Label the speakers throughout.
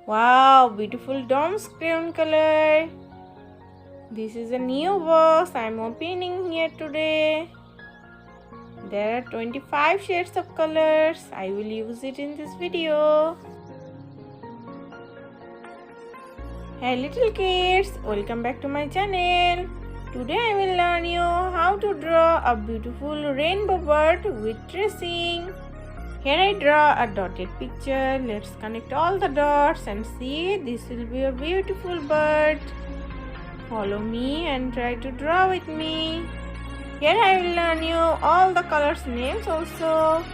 Speaker 1: Wow, beautiful Dom's crayon color. This is a new box I'm opening here today. There are 25 shades of colors. I will use it in this video. Hey little kids, welcome back to my channel. Today I will learn you how to draw a beautiful rainbow bird with tracing. Here I draw a dotted picture. Let's connect all the dots and see, this will be a beautiful bird. Follow me and try to draw with me. Here I will learn you all the colors names also.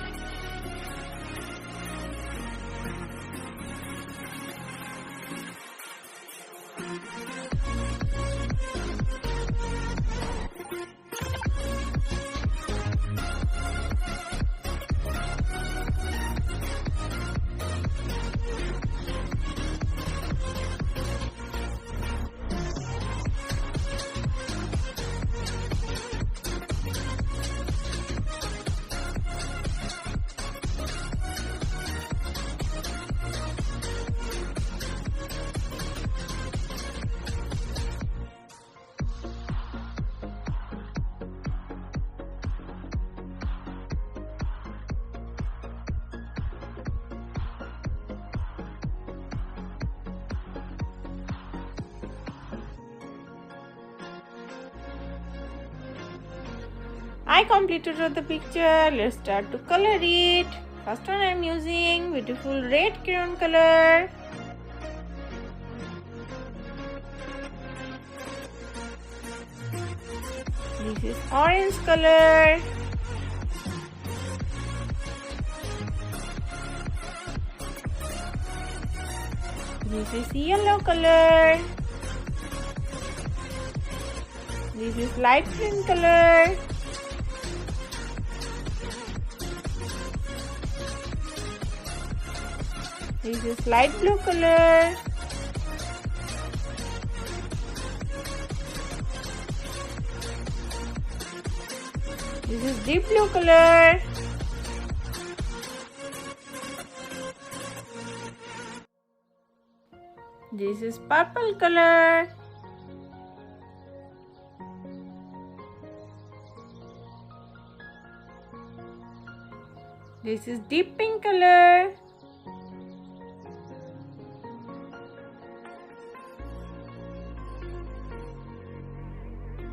Speaker 1: I completed the picture. Let's start to color it. First one I am using beautiful red crayon color. This is orange color. This is yellow color. This is light green color. This is light blue color. This is deep blue color. This is purple color. This is deep pink color.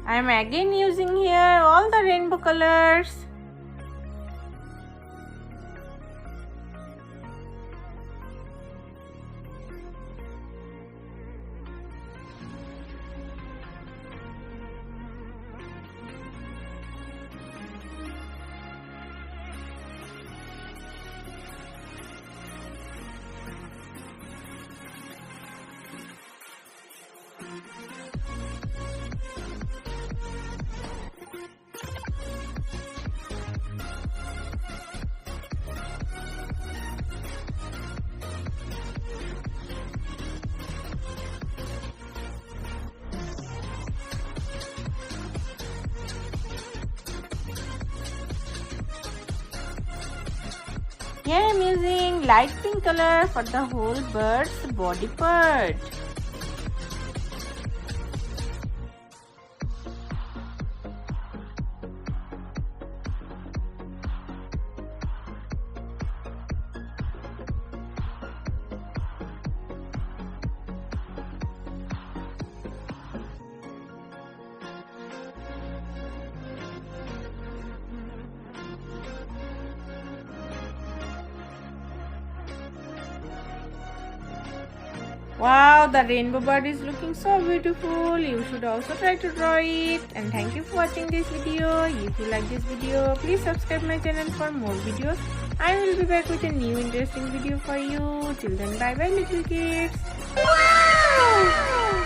Speaker 1: I am again using here all the rainbow colors. Here I am using light pink color for the whole bird's body part. Wow, the rainbow bird is looking so beautiful. You should also try to draw it. And thank you for watching this video. If you like this video, please subscribe my channel for more videos. I will be back with a new interesting video for you. Till then, bye bye little kids. Wow!